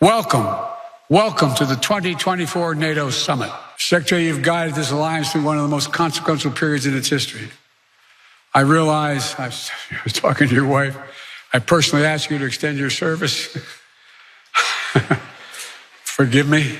Welcome to the 2024 NATO Summit. Secretary, you've guided this alliance through one of the most consequential periods in its history. I realize, I was talking to your wife, I personally asked you to extend your service. Forgive me.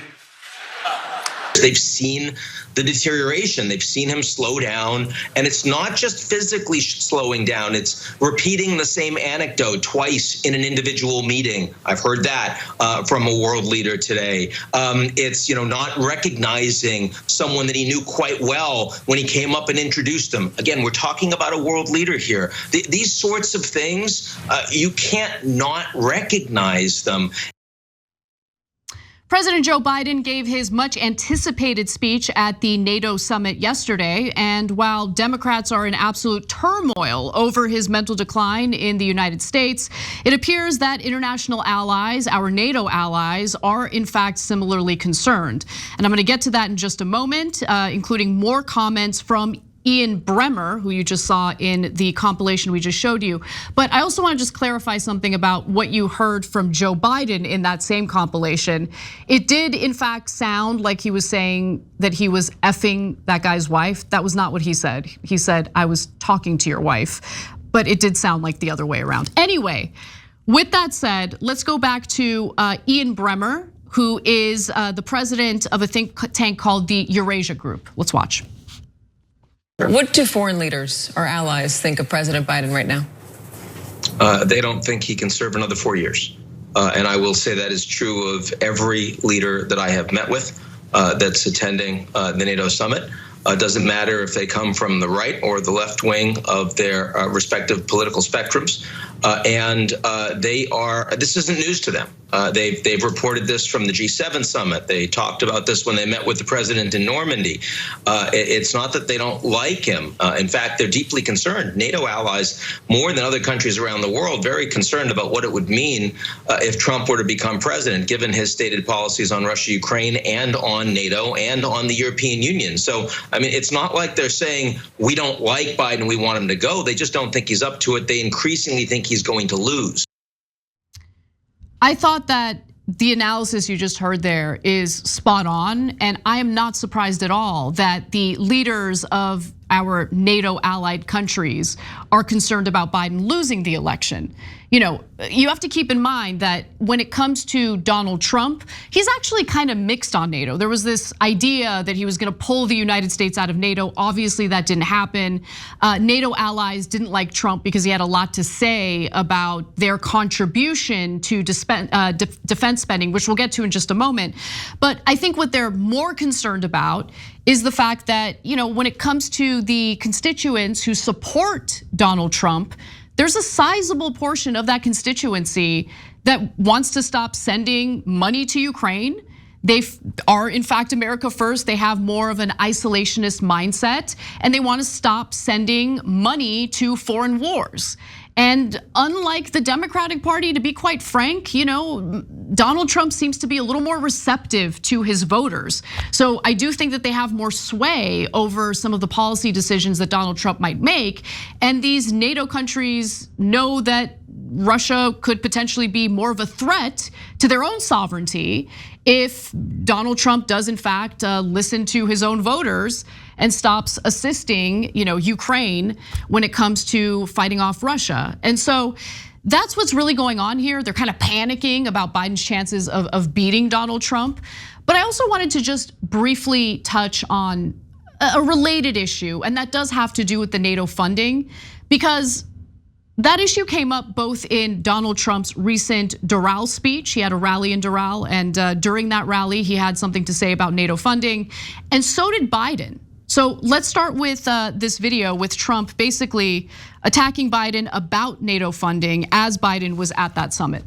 They've seen the deterioration. They've seen him slow down. And it's not just physically slowing down. It's repeating the same anecdote twice in an individual meeting. I've heard that from a world leader today. It's not recognizing someone that he knew quite well when he came up and introduced him. Again, we're talking about a world leader here. These sorts of things, you can't not recognize them. President Joe Biden gave his much anticipated speech at the NATO summit yesterday. And while Democrats are in absolute turmoil over his mental decline in the United States, it appears that international allies, our NATO allies, are in fact similarly concerned. And I'm going to get to that in just a moment, including more comments from Ian Bremmer, who you just saw in the compilation we just showed you. But I also want to just clarify something about what you heard from Joe Biden in that same compilation. It did in fact sound like he was saying that he was effing that guy's wife. That was not what he said. He said, I was talking to your wife, but it did sound like the other way around. Anyway, with that said, let's go back to Ian Bremmer, who is the president of a think tank called the Eurasia Group. Let's watch. What do foreign leaders or allies think of President Biden right now? They don't think he can serve another 4 years. And I will say that is true of every leader that I have met with that's attending the NATO summit. Doesn't matter if they come from the right or the left wing of their respective political spectrums. And this isn't news to them. They've reported this from the G7 summit. They talked about this when they met with the president in Normandy. It's not that they don't like him. In fact, they're deeply concerned. NATO allies, more than other countries around the world, very concerned about what it would mean if Trump were to become president, given his stated policies on Russia, Ukraine, and on NATO, and on the European Union. So, I mean, it's not like they're saying, we don't like Biden, we want him to go. They just don't think he's up to it. They increasingly think he's going to lose. I thought that the analysis you just heard there is spot on, and I am not surprised at all that the leaders of our NATO allied countries are concerned about Biden losing the election. You have to keep in mind that when it comes to Donald Trump, he's actually kind of mixed on NATO. There was this idea that he was going to pull the United States out of NATO. Obviously, that didn't happen. NATO allies didn't like Trump because he had a lot to say about their contribution to defense spending, which we'll get to in just a moment. But I think what they're more concerned about is the fact that, when it comes to the constituents who support Donald Trump, there's a sizable portion of that constituency that wants to stop sending money to Ukraine. They are, in fact, America first. They have more of an isolationist mindset, and they want to stop sending money to foreign wars. And unlike the Democratic Party, to be quite frank, Donald Trump seems to be a little more receptive to his voters. So I do think that they have more sway over some of the policy decisions that Donald Trump might make. And these NATO countries know that Russia could potentially be more of a threat to their own sovereignty if Donald Trump does in fact listen to his own voters and stops assisting, Ukraine when it comes to fighting off Russia. And so that's what's really going on here. They're kind of panicking about Biden's chances of beating Donald Trump. But I also wanted to just briefly touch on a related issue, and that does have to do with the NATO funding, because that issue came up both in Donald Trump's recent Doral speech. He had a rally in Doral, and during that rally, he had something to say about NATO funding, and so did Biden. So let's start with this video with Trump basically attacking Biden about NATO funding as Biden was at that summit.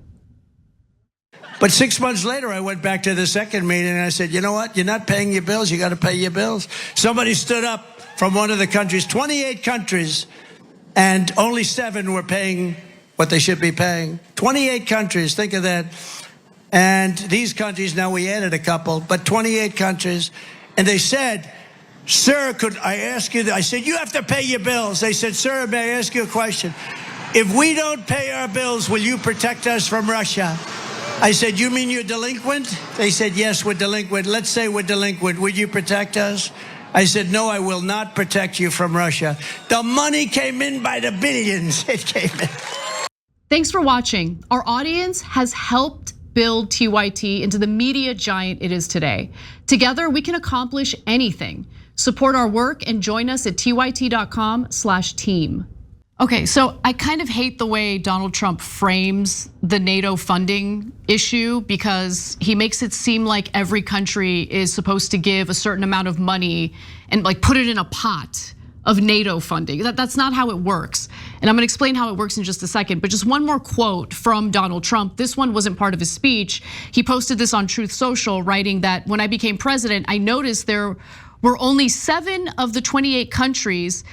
But 6 months later, I went back to the second meeting and I said, you know what? You're not paying your bills. You got to pay your bills. Somebody stood up from one of the countries, 28 countries, and only 7 were paying what they should be paying. 28 countries, think of that. And these countries, now we added a couple, but 28 countries. And they said, sir, could I ask you, I said, you have to pay your bills. They said, sir, may I ask you a question? If we don't pay our bills, will you protect us from Russia? I said, you mean you're delinquent? They said, yes, we're delinquent. Let's say we're delinquent. Would you protect us? I said, no, I will not protect you from Russia. The money came in by the billions. It came in. Thanks for watching. Our audience has helped build TYT into the media giant it is today. Together, we can accomplish anything. Support our work and join us at tyt.com/team. Okay, so I kind of hate the way Donald Trump frames the NATO funding issue because he makes it seem like every country is supposed to give a certain amount of money and like put it in a pot of NATO funding. That's not how it works. And I'm gonna explain how it works in just a second, but just one more quote from Donald Trump. This one wasn't part of his speech. He posted this on Truth Social, writing that when I became president, I noticed there were only 7 of the 28 countries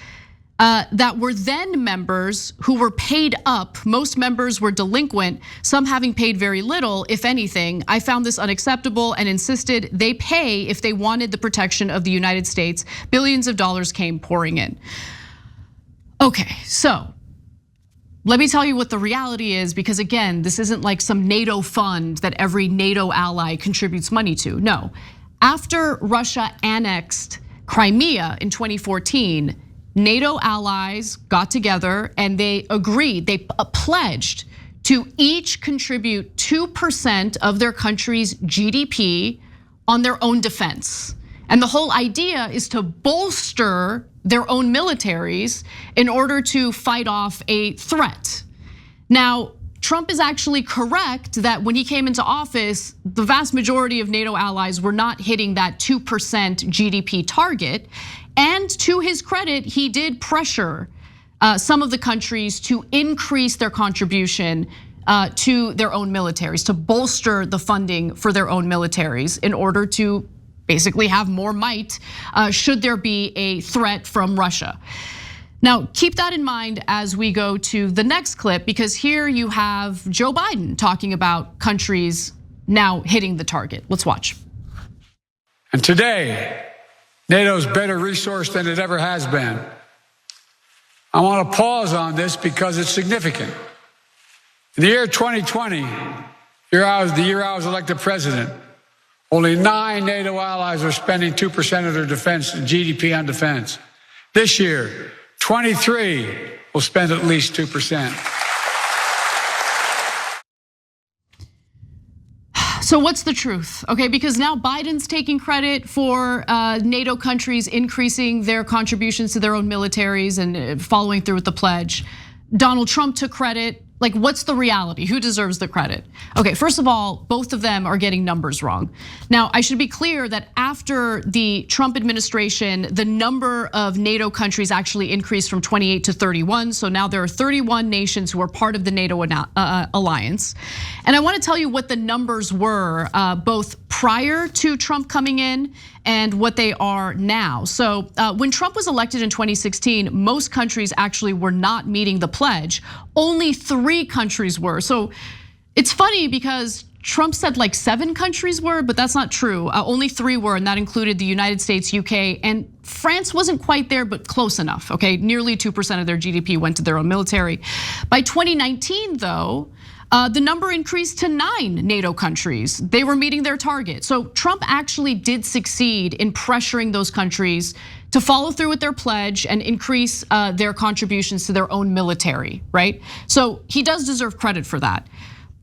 that were then members who were paid up. Most members were delinquent, some having paid very little, if anything. I found this unacceptable and insisted they pay if they wanted the protection of the United States. Billions of dollars came pouring in. Okay, so let me tell you what the reality is, because again, this isn't like some NATO fund that every NATO ally contributes money to. No, after Russia annexed Crimea in 2014, NATO allies got together and they agreed, they pledged to each contribute 2% of their country's GDP on their own defense. And the whole idea is to bolster their own militaries in order to fight off a threat. Now, Trump is actually correct that when he came into office, the vast majority of NATO allies were not hitting that 2% GDP target. And to his credit, he did pressure some of the countries to increase their contribution to their own militaries, to bolster the funding for their own militaries in order to basically have more might should there be a threat from Russia. Now, keep that in mind as we go to the next clip, because here you have Joe Biden talking about countries now hitting the target. Let's watch. And today, NATO's better resourced than it ever has been. I want to pause on this because it's significant. In the year 2020, the year I was elected president, only 9 NATO allies were spending 2% of their defense GDP on defense. This year, 23 will spend at least 2%. So what's the truth? Okay, because now Biden's taking credit for NATO countries increasing their contributions to their own militaries and following through with the pledge. Donald Trump took credit. Like, what's the reality? Who deserves the credit? Okay, first of all, both of them are getting numbers wrong. Now, I should be clear that after the Trump administration, the number of NATO countries actually increased from 28 to 31. So now there are 31 nations who are part of the NATO alliance. And I want to tell you what the numbers were, both prior to Trump coming in and what they are now. So when Trump was elected in 2016, most countries actually were not meeting the pledge. Only 3 countries were. So it's funny because Trump said like 7 countries were, but that's not true. Only 3 were, and that included the United States, UK, and France wasn't quite there, but close enough, okay? Nearly 2% of their GDP went to their own military. By 2019, though, the number increased to 9 NATO countries. They were meeting their target. So Trump actually did succeed in pressuring those countries to follow through with their pledge and increase their contributions to their own military, right? So he does deserve credit for that.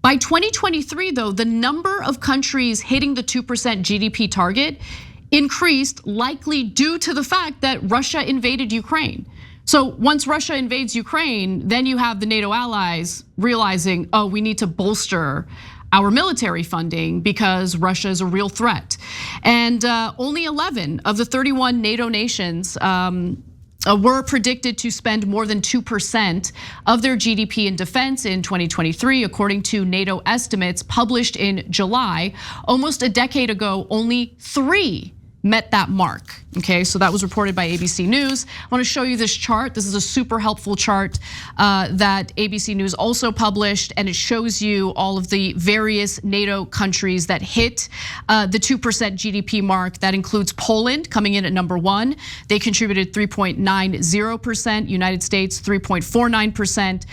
By 2023, though, the number of countries hitting the 2% GDP target increased, likely due to the fact that Russia invaded Ukraine. So once Russia invades Ukraine, then you have the NATO allies realizing, oh, we need to bolster our military funding because Russia is a real threat. And only 11 of the 31 NATO nations were predicted to spend more than 2% of their GDP in defense in 2023, according to NATO estimates published in July. Almost a decade ago, only 3 met that mark, okay? So that was reported by ABC News. I wanna show you this chart. This is a super helpful chart that ABC News also published, and it shows you all of the various NATO countries that hit the 2% GDP mark. That includes Poland coming in at number 1. They contributed 3.90%, United States 3.49%,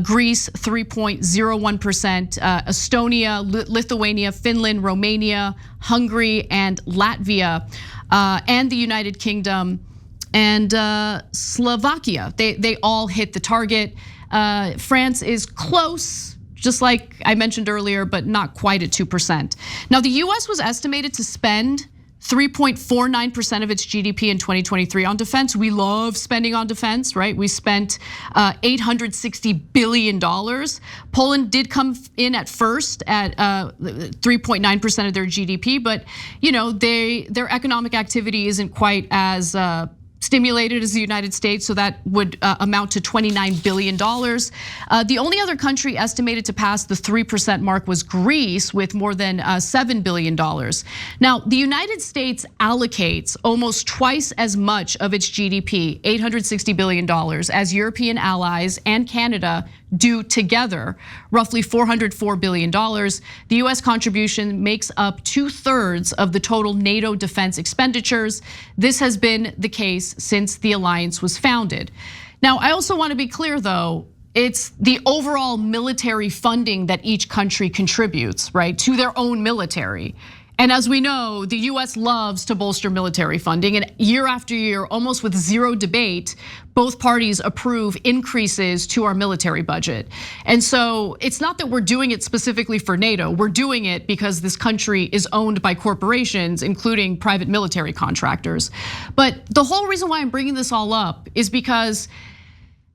Greece 3.01%, Estonia, Lithuania, Finland, Romania, Hungary, and Latvia, and the United Kingdom and Slovakia. They all hit the target. France is close, just like I mentioned earlier, but not quite at 2%. Now, the US was estimated to spend 3.49% of its GDP in 2023 on defense. We love spending on defense, right? We spent $860 billion. Poland did come in at first at 3.9% of their GDP, but their economic activity isn't quite as stimulated as the United States, so that would amount to $29 billion. The only other country estimated to pass the 3% mark was Greece, with more than $7 billion. Now, the United States allocates almost twice as much of its GDP, $860 billion, as European allies and Canada do together, roughly $404 billion. The US contribution makes up 2/3 of the total NATO defense expenditures. This has been the case since the alliance was founded. Now, I also want to be clear though, it's the overall military funding that each country contributes, right, to their own military. And as we know, the US loves to bolster military funding, and year after year, almost with zero debate, both parties approve increases to our military budget. And so it's not that we're doing it specifically for NATO, we're doing it because this country is owned by corporations, including private military contractors. But the whole reason why I'm bringing this all up is because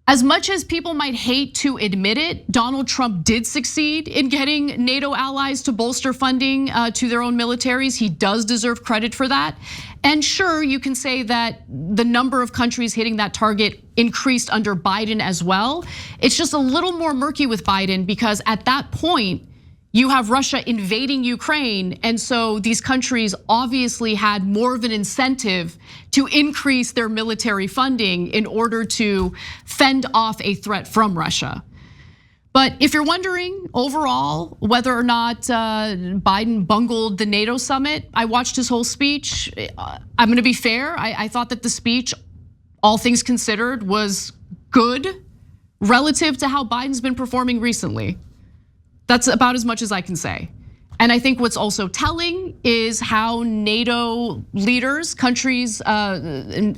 as much as people might hate to admit it, Donald Trump did succeed in getting NATO allies to bolster funding to their own militaries. He does deserve credit for that. And sure, you can say that the number of countries hitting that target increased under Biden as well. It's just a little more murky with Biden because at that point, you have Russia invading Ukraine, and so these countries obviously had more of an incentive to increase their military funding in order to fend off a threat from Russia. But if you're wondering overall whether or not Biden bungled the NATO summit, I watched his whole speech. I'm gonna be fair, I thought that the speech, all things considered, was good relative to how Biden's been performing recently. That's about as much as I can say. And I think what's also telling is how NATO leaders, countries, the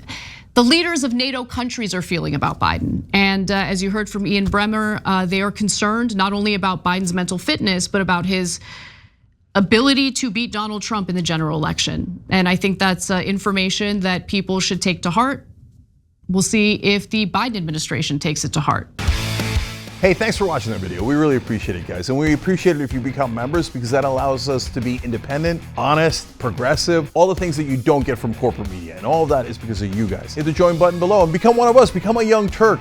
leaders of NATO countries are feeling about Biden. And as you heard from Ian Bremmer, they are concerned not only about Biden's mental fitness, but about his ability to beat Donald Trump in the general election. And I think that's information that people should take to heart. We'll see if the Biden administration takes it to heart. Hey, thanks for watching that video. We really appreciate it, guys. And we appreciate it if you become members because that allows us to be independent, honest, progressive, all the things that you don't get from corporate media. And all of that is because of you guys. Hit the join button below and become one of us, become a young Turk.